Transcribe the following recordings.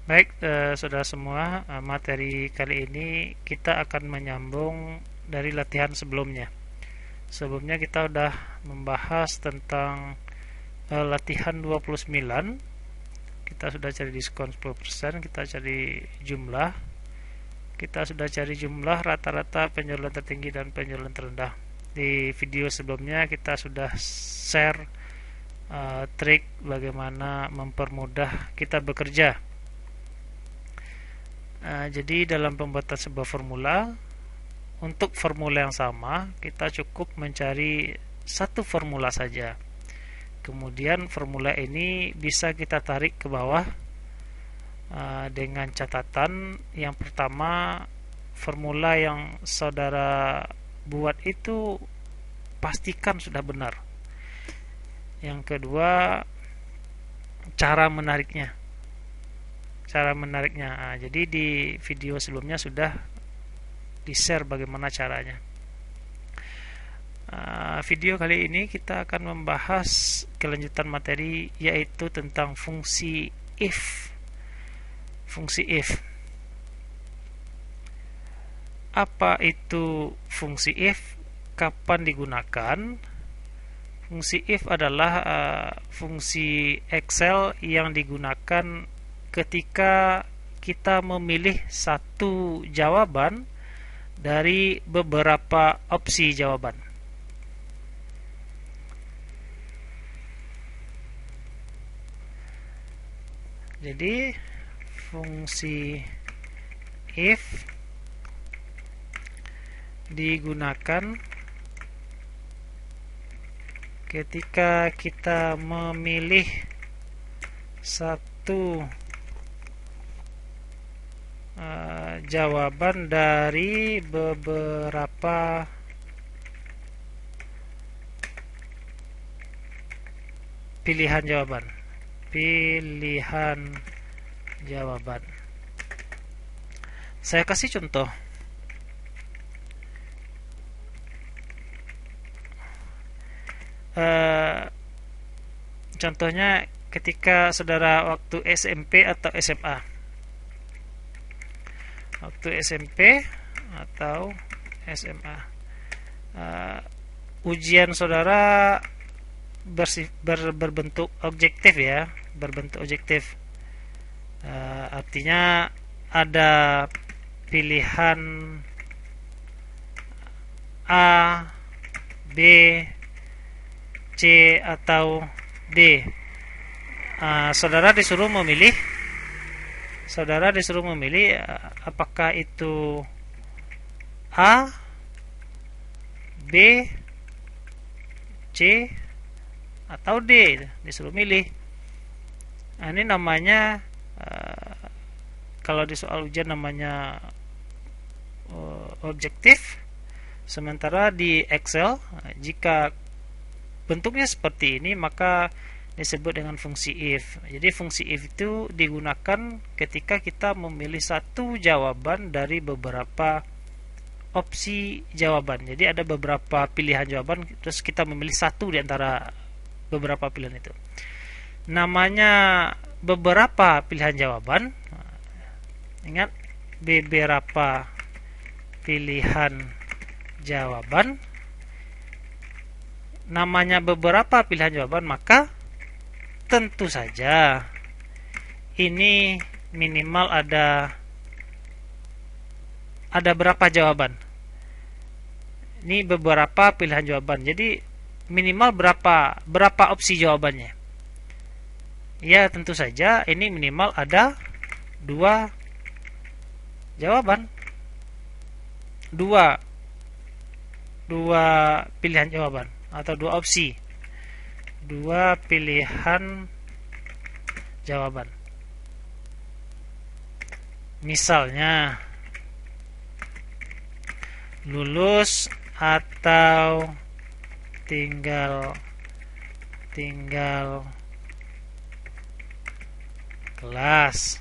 Baik, saudara semua, materi kali ini kita akan menyambung dari latihan sebelumnya. Sebelumnya kita sudah membahas tentang latihan 29. Kita sudah cari diskon 10%, kita cari jumlah. Kita sudah cari jumlah rata-rata penjualan tertinggi dan penjualan terendah. Di video sebelumnya kita sudah share trik bagaimana mempermudah kita bekerja. Jadi dalam pembuatan sebuah formula, untuk formula yang sama kita cukup mencari satu formula saja. Kemudian formula ini bisa kita tarik ke bawah dengan catatan. Yang pertama, formula yang saudara buat itu pastikan sudah benar. Yang kedua, cara menariknya. Jadi di video sebelumnya sudah di-share bagaimana caranya. Video kali ini kita akan membahas kelanjutan materi, yaitu tentang fungsi if. Fungsi if. Apa itu fungsi if? Kapan digunakan? Fungsi if adalah fungsi Excel yang digunakan ketika kita memilih satu jawaban dari beberapa opsi jawaban. Jadi fungsi if digunakan ketika kita memilih satu jawaban dari beberapa pilihan jawaban. Saya kasih contoh. Contohnya ketika saudara waktu SMP atau SMA. Ujian saudara berbentuk objektif ya, artinya ada pilihan A, B, C atau D. Saudara disuruh memilih apakah itu A, B, C atau D. Disuruh milih. Ini namanya kalau di soal ujian namanya objektif. Sementara di Excel, jika bentuknya seperti ini, maka disebut dengan fungsi if. Jadi fungsi if itu digunakan ketika kita memilih satu jawaban dari beberapa opsi jawaban. Jadi ada beberapa pilihan jawaban, terus kita memilih satu di antara beberapa pilihan itu. Namanya beberapa pilihan jawaban. Ingat, beberapa pilihan jawaban. Namanya beberapa pilihan jawaban, maka tentu saja ini minimal ada berapa jawaban. Ini beberapa pilihan jawaban. Jadi minimal berapa opsi jawabannya. Ya, tentu saja ini minimal ada 2 jawaban. 2 pilihan jawaban atau 2 opsi. 2 pilihan jawaban. Misalnya lulus atau tinggal kelas.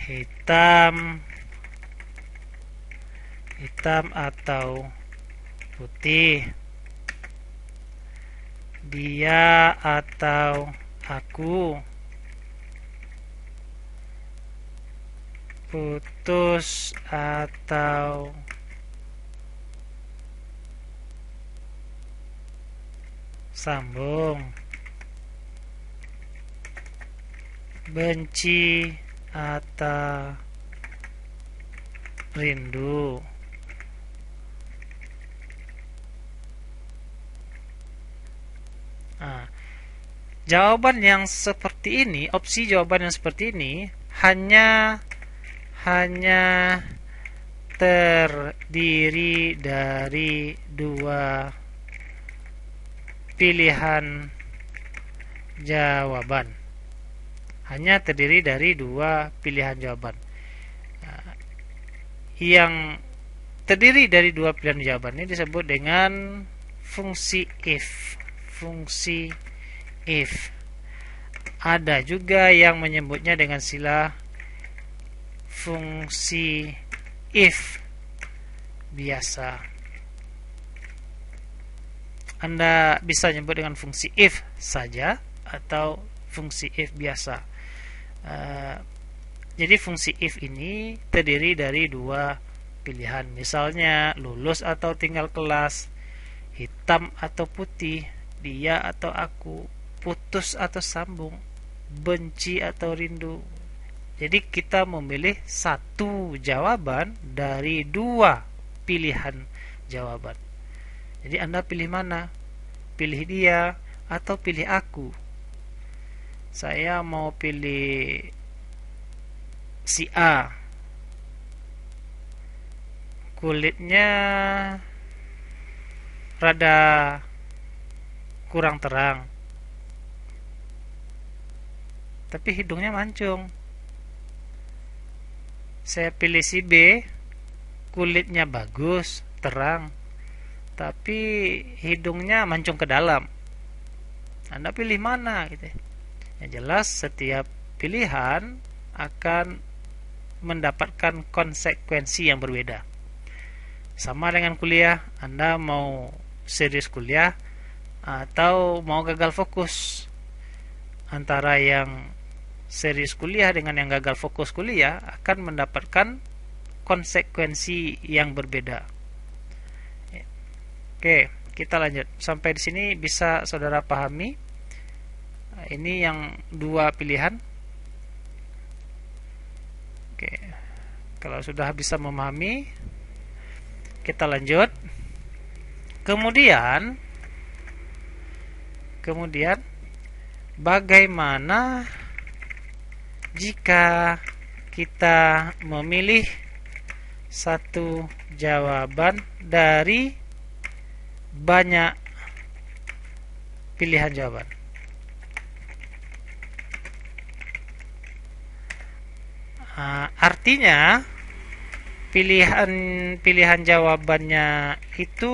Hitam atau putih. Dia atau aku. putus atau sambung, benci atau rindu. Nah, jawaban yang seperti ini, opsi jawaban yang seperti ini hanya terdiri dari dua pilihan jawaban. Hanya terdiri dari dua pilihan jawaban. Yang terdiri dari dua pilihan jawaban ini disebut dengan fungsi if. Fungsi if. Ada juga yang menyebutnya dengan istilah fungsi if biasa. Anda bisa menyebut dengan fungsi if saja atau fungsi if biasa. Jadi fungsi if ini terdiri dari dua pilihan. Misalnya lulus atau tinggal kelas, hitam atau putih, dia atau aku, putus atau sambung, benci atau rindu. Jadi kita memilih satu jawaban dari dua pilihan jawaban. Jadi Anda pilih mana? Pilih dia atau pilih aku? Saya mau pilih si A. Kulitnya rada kurang terang, tapi hidungnya mancung. Saya pilih si B. Kulitnya bagus, terang, tapi hidungnya mancung ke dalam. Anda pilih mana gitu. Yang jelas setiap pilihan akan mendapatkan konsekuensi yang berbeda. Sama dengan kuliah, Anda mau serius kuliah atau mau gagal fokus. Antara yang serius kuliah dengan yang gagal fokus kuliah akan mendapatkan konsekuensi yang berbeda. Oke, kita lanjut. Sampai di sini bisa saudara pahami? Ini yang dua pilihan. Oke. Kalau sudah bisa memahami, kita lanjut. Kemudian bagaimana jika kita memilih satu jawaban dari banyak pilihan jawaban? Artinya pilihan jawabannya itu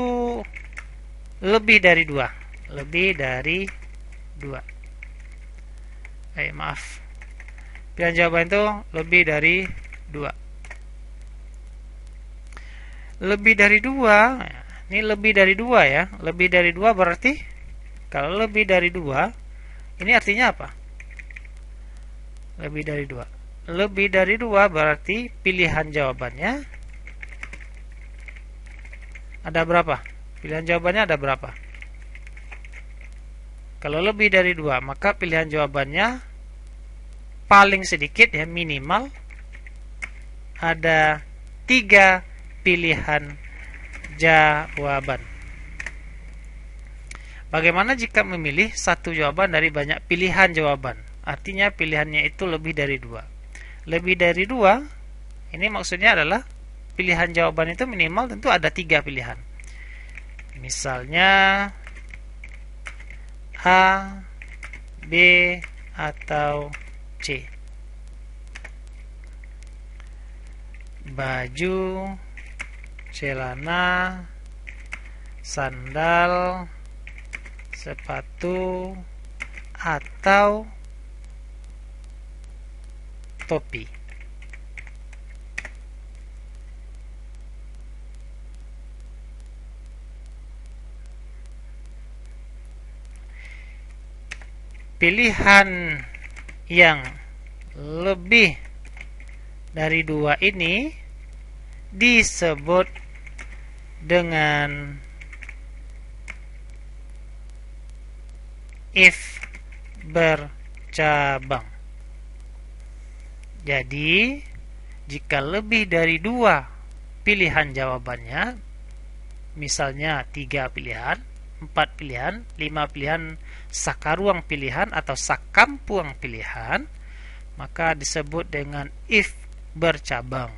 lebih dari dua. Maaf. Pilihan jawaban itu lebih dari dua. Lebih dari dua. Ini lebih dari dua ya. Lebih dari dua berarti kalau lebih dari dua, ini artinya apa? Lebih dari dua. Lebih dari dua berarti pilihan jawabannya ada berapa? Pilihan jawabannya ada berapa? Kalau lebih dari dua, maka pilihan jawabannya paling sedikit ya, minimal ada 3 pilihan jawaban. Bagaimana jika memilih satu jawaban dari banyak pilihan jawaban? Artinya pilihannya itu lebih dari 2. Lebih dari 2, ini maksudnya adalah pilihan jawaban itu minimal tentu ada 3 pilihan. Misalnya A, B, atau C. Baju, celana, sandal, sepatu, atau topi. Pilihan yang lebih dari dua ini disebut dengan if bercabang. Jadi, jika lebih dari dua pilihan jawabannya, misalnya 3 pilihan, 4 pilihan, 5 pilihan, sakaruang pilihan atau sakampuang pilihan, maka disebut dengan if bercabang.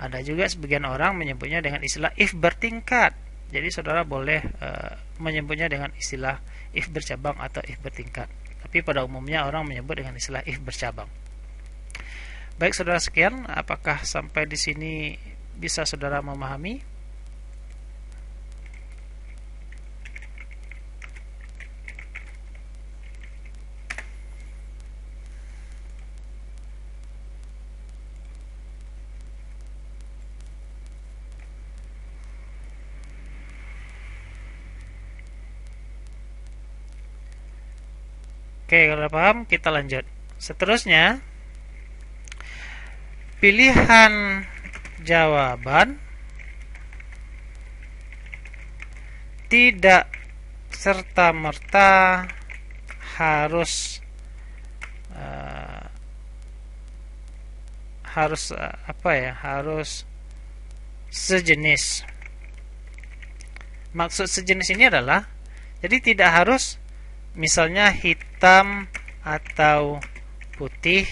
Ada juga sebagian orang menyebutnya dengan istilah if bertingkat. Jadi saudara boleh menyebutnya dengan istilah if bercabang atau if bertingkat. Tapi pada umumnya orang menyebut dengan istilah if bercabang. Baik saudara, sekian. Apakah sampai di sini bisa saudara memahami? Oke, kalau paham kita lanjut. Seterusnya, pilihan jawaban tidak serta-merta harus harus sejenis. Maksud sejenis ini adalah, jadi tidak harus misalnya hitam atau putih,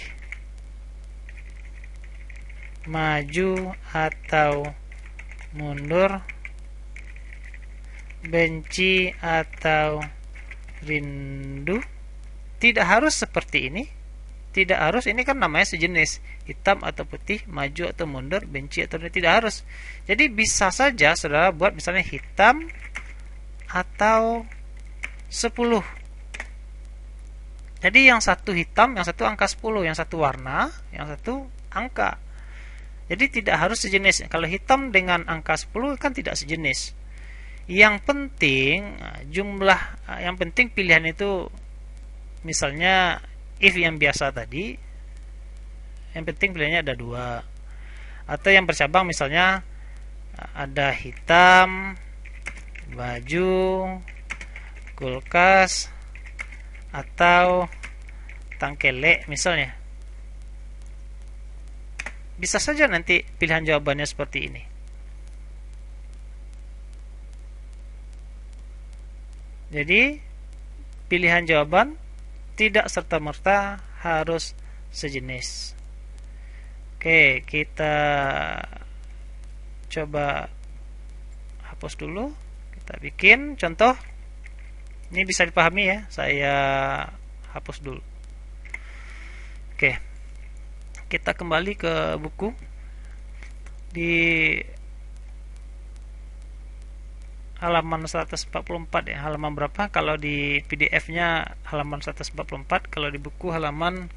maju atau mundur, benci atau rindu. Tidak harus seperti ini. Tidak harus, ini kan namanya sejenis, hitam atau putih, maju atau mundur, benci atau rindu. Tidak harus. Jadi bisa saja saudara buat misalnya hitam atau 10. Jadi yang satu hitam, yang satu angka 10, yang satu warna, yang satu angka. Jadi tidak harus sejenis. Kalau hitam dengan angka 10 kan tidak sejenis. Yang penting yang penting pilihan itu, misalnya if yang biasa tadi, yang penting pilihannya ada 2. Atau yang bercabang misalnya ada hitam, baju, kulkas, atau tangkelek misalnya. Bisa saja nanti pilihan jawabannya seperti ini. Jadi pilihan jawaban tidak serta-merta harus sejenis. Oke, kita coba hapus dulu. Kita bikin contoh. Ini bisa dipahami ya. Saya hapus dulu. Oke. Kita kembali ke buku. Di halaman 144 ya. Halaman berapa? Kalau di PDF-nya halaman 144, kalau di buku halaman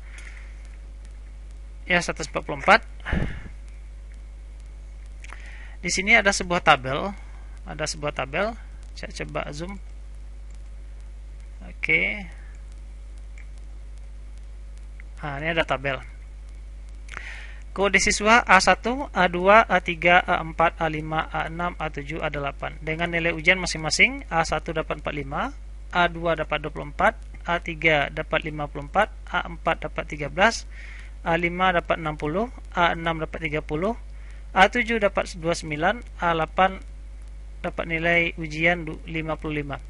ya 144. Di sini ada sebuah tabel. Saya coba zoom. Oke. Nah, ini ada tabel. Kode siswa A1, A2, A3, A4, A5, A6, A7, A8. Dengan nilai ujian masing-masing, A1 dapat 45, A2 dapat 24, A3 dapat 54, A4 dapat 13, A5 dapat 60, A6 dapat 30, A7 dapat 29, A8 dapat nilai ujian 55.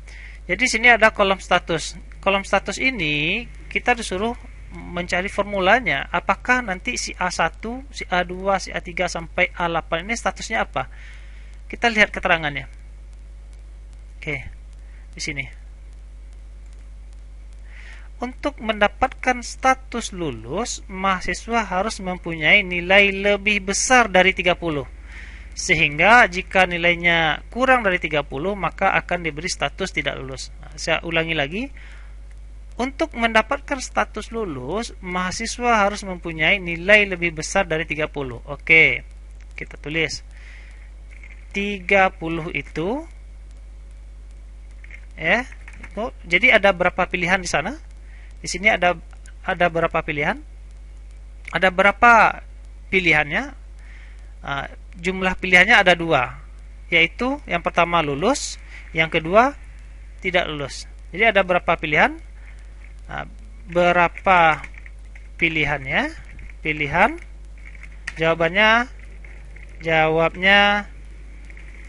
Jadi sini ada kolom status. Kolom status ini kita disuruh mencari formulanya. Apakah nanti si A1, si A2, si A3 sampai A8 ini statusnya apa? Kita lihat keterangannya. Oke, di sini. Untuk mendapatkan status lulus, mahasiswa harus mempunyai nilai lebih besar dari 30. Sehingga jika nilainya kurang dari 30, maka akan diberi status tidak lulus. Saya ulangi lagi. Untuk mendapatkan status lulus, mahasiswa harus mempunyai nilai lebih besar dari 30. Oke, kita tulis 30 itu ya. Jadi ada berapa pilihan di sana? Di sini ada berapa pilihan? Ada berapa pilihannya. Jumlah pilihannya ada 2, yaitu yang pertama lulus, yang kedua tidak lulus. Jadi ada berapa pilihan? Berapa pilihannya? Pilihan jawabnya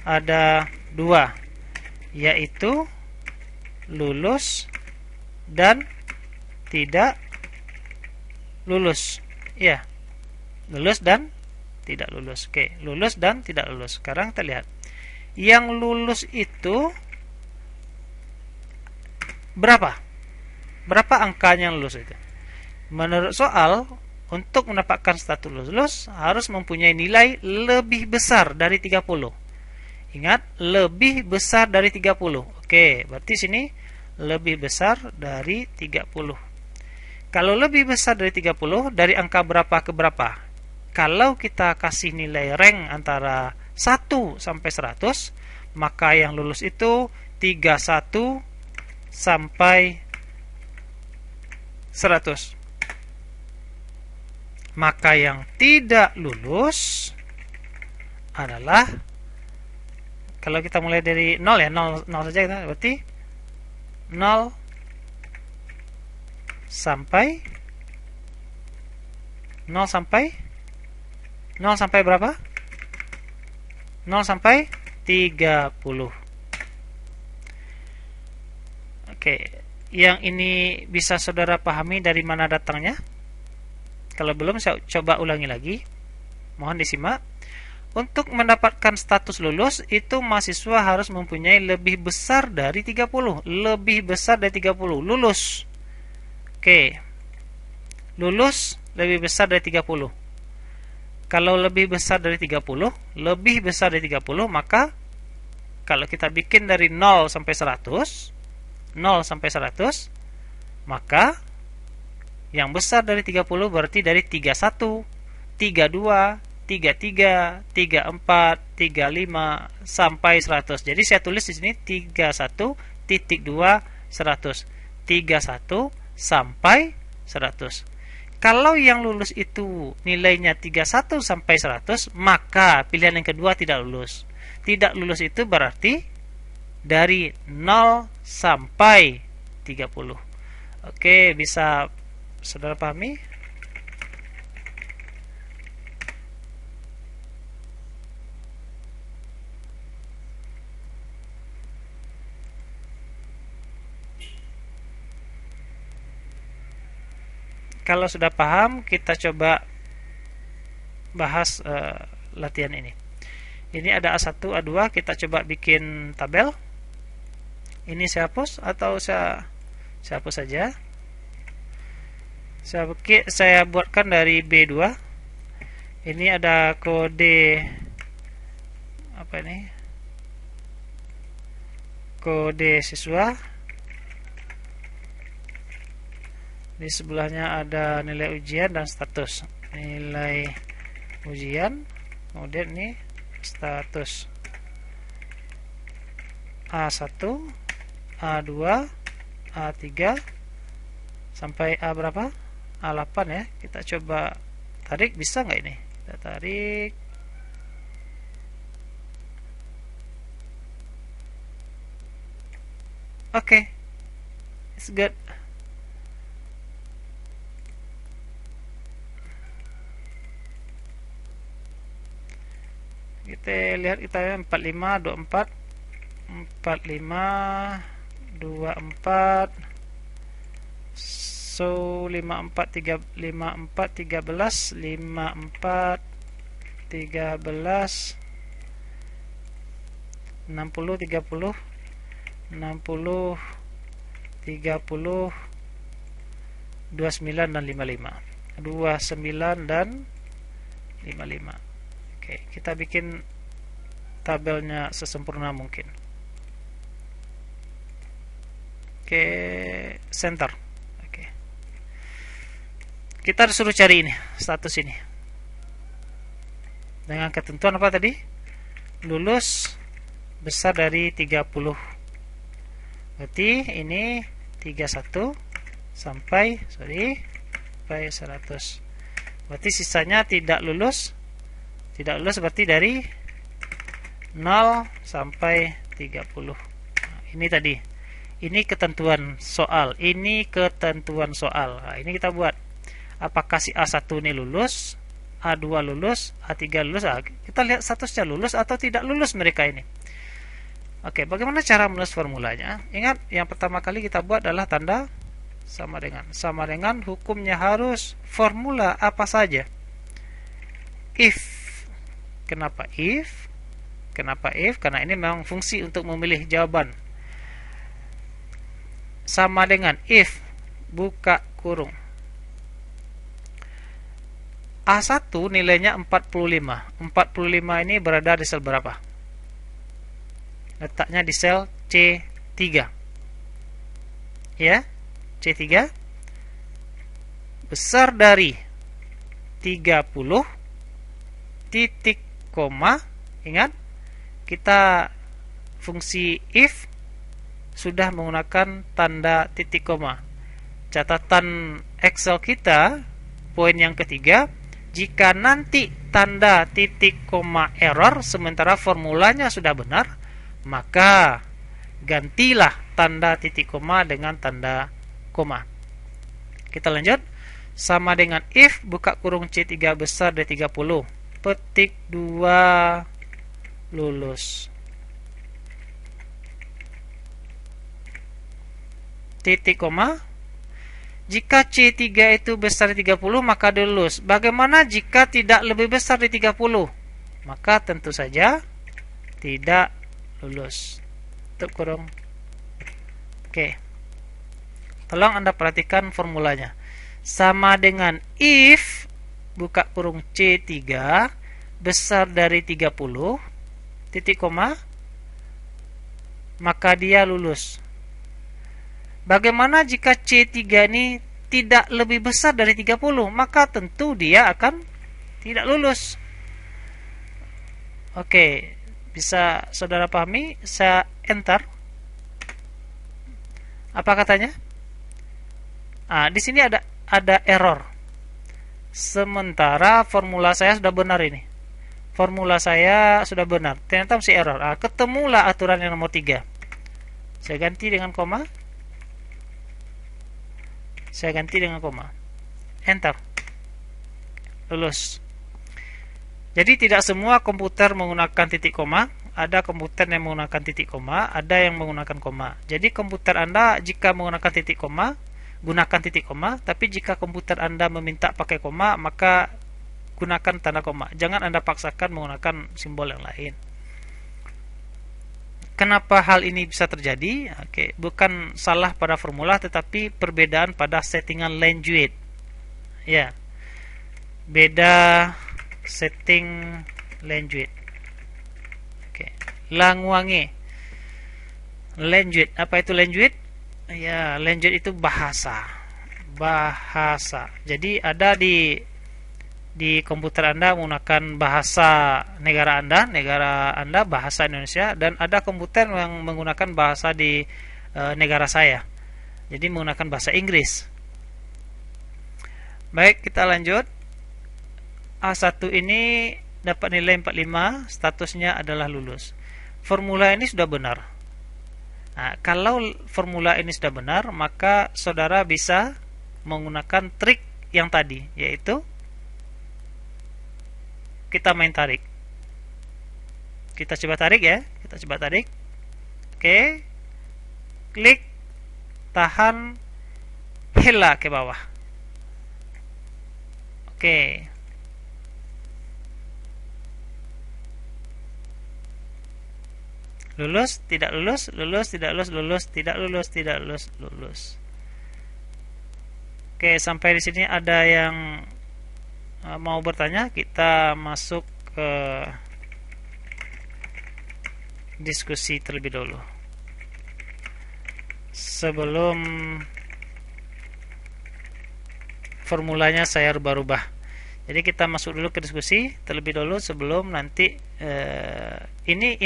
ada 2, yaitu lulus dan tidak lulus. Ya, lulus dan tidak lulus. Oke, lulus dan tidak lulus. Sekarang kita lihat. Yang lulus itu berapa? Berapa angkanya yang lulus itu? Menurut soal, untuk mendapatkan status lulus harus mempunyai nilai lebih besar dari 30. Ingat, lebih besar dari 30. Oke, berarti sini lebih besar dari 30. Kalau lebih besar dari 30, dari angka berapa ke berapa? Kalau kita kasih nilai rank antara 1 sampai 100, maka yang lulus itu 31 sampai 100. Maka yang tidak lulus adalah, kalau kita mulai dari 0 ya, 0 saja kita, berarti 0 sampai 0 sampai berapa? 0 sampai 30. Oke, yang ini bisa saudara pahami dari mana datangnya? Kalau belum, saya coba ulangi lagi. Mohon disimak. Untuk mendapatkan status lulus, itu mahasiswa harus mempunyai lebih besar dari 30. Lebih besar dari 30. Lulus. Oke. Lulus lebih besar dari 30. Kalau lebih besar dari 30, maka kalau kita bikin dari 0 sampai 100, maka yang besar dari 30 berarti dari 31, 32, 33, 34, 35 sampai 100. Jadi saya tulis di sini 31.2 100. 31 sampai 100. Kalau yang lulus itu nilainya 31 sampai 100, maka pilihan yang kedua tidak lulus. Tidak lulus itu berarti dari 0 sampai 30. Oke, bisa saudara pahami? Kalau sudah paham, kita coba bahas latihan ini. Ini ada A1, A2, kita coba bikin tabel. Ini saya hapus atau saya hapus saja. Saya buatkan dari B2. Ini ada kode apa ini? Kode siswa. Di sebelahnya ada nilai ujian dan status. Nilai ujian, kemudian ini status. A1, A2, A3 sampai A berapa? A8 ya. Kita coba tarik, bisa nggak ini? Kita tarik. Oke. It's good. Kita lihat, kita 45 24 45 24 so 54 13 54 13 60 30 60 30 29 dan 55. 29 dan 55. Oke, kita bikin tabelnya sesempurna mungkin. Oke, center. Oke. Kita disuruh cari ini, status ini. Dengan ketentuan apa tadi? Lulus besar dari 30. Berarti ini 31 sampai 100. Berarti sisanya tidak lulus. Tidak lulus berarti dari 0 sampai 30. Nah, ini tadi. Ini ketentuan soal. Ini ketentuan soal. Nah, ini kita buat. Apakah si A1 ini lulus, A2 lulus, A3 lulus? Nah, kita lihat statusnya lulus atau tidak lulus mereka ini. Oke, bagaimana cara menulis formulanya? Ingat, yang pertama kali kita buat adalah tanda sama dengan. Sama dengan hukumnya harus formula apa saja. If. Kenapa if? Kenapa if? Karena ini memang fungsi untuk memilih jawaban. Sama dengan if, buka kurung. A1 nilainya 45. 45 ini berada di sel berapa? Letaknya di sel C3. Ya, C3 besar dari 30 titik koma. Ingat, kita fungsi if sudah menggunakan tanda titik koma. Catatan Excel kita, poin yang ketiga, jika nanti tanda titik koma error sementara formulanya sudah benar, maka gantilah tanda titik koma dengan tanda koma. Kita lanjut. Sama dengan if, buka kurung C3 besar dari 30, petik 2 lulus. Titik koma. Jika C3 itu besar dari 30, maka dia lulus. Bagaimana jika tidak lebih besar dari 30? Maka tentu saja tidak lulus. Tutup kurung. Oke. Tolong Anda perhatikan formulanya. Sama dengan if, buka kurung C3 besar dari 30, titik koma, maka dia lulus. Bagaimana jika C3 ini tidak lebih besar dari 30? Maka tentu dia akan tidak lulus. Oke, bisa saudara pahami? Saya enter. Apa katanya? Di sini ada error. Sementara formula saya sudah benar ini. Formula saya sudah benar. Ternyata masih error. Ketemulah aturan yang nomor 3. Saya ganti dengan koma. Saya ganti dengan koma. Enter. Lulus. Jadi tidak semua komputer menggunakan titik koma. Ada komputer yang menggunakan titik koma, ada yang menggunakan koma. Jadi komputer Anda jika menggunakan titik koma, gunakan titik koma. Tapi jika komputer Anda meminta pakai koma, maka gunakan tanda koma. Jangan Anda paksakan menggunakan simbol yang lain. Kenapa hal ini bisa terjadi? Oke, bukan salah pada formula, tetapi perbedaan pada settingan language. Ya, beda setting language. Oke, language. Language, apa itu language? Ya, language itu bahasa. Bahasa. Jadi ada di komputer Anda menggunakan bahasa negara Anda bahasa Indonesia, dan ada komputer yang menggunakan bahasa di negara saya. Jadi menggunakan bahasa Inggris. Baik, kita lanjut. A1 ini dapat nilai 45, statusnya adalah lulus. Formula ini sudah benar. Nah, kalau formula ini sudah benar, maka saudara bisa menggunakan trik yang tadi, yaitu kita main tarik. Kita coba tarik ya. Kita coba tarik. Oke. Klik. Tahan. Hela ke bawah. Oke. Lulus, tidak lulus, lulus, tidak lulus, lulus, tidak lulus, tidak lulus, lulus. Oke, sampai di sini ada yang mau bertanya? Kita masuk ke diskusi terlebih dahulu sebelum formulanya saya rubah-rubah. Jadi kita masuk dulu ke diskusi terlebih dahulu sebelum nanti ini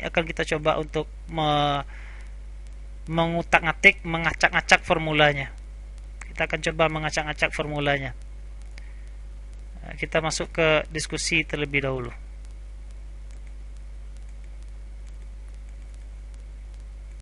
akan kita coba untuk mengutak-atik, mengacak-acak formulanya. Kita akan coba mengacak-acak formulanya. kita masuk ke diskusi terlebih dahulu.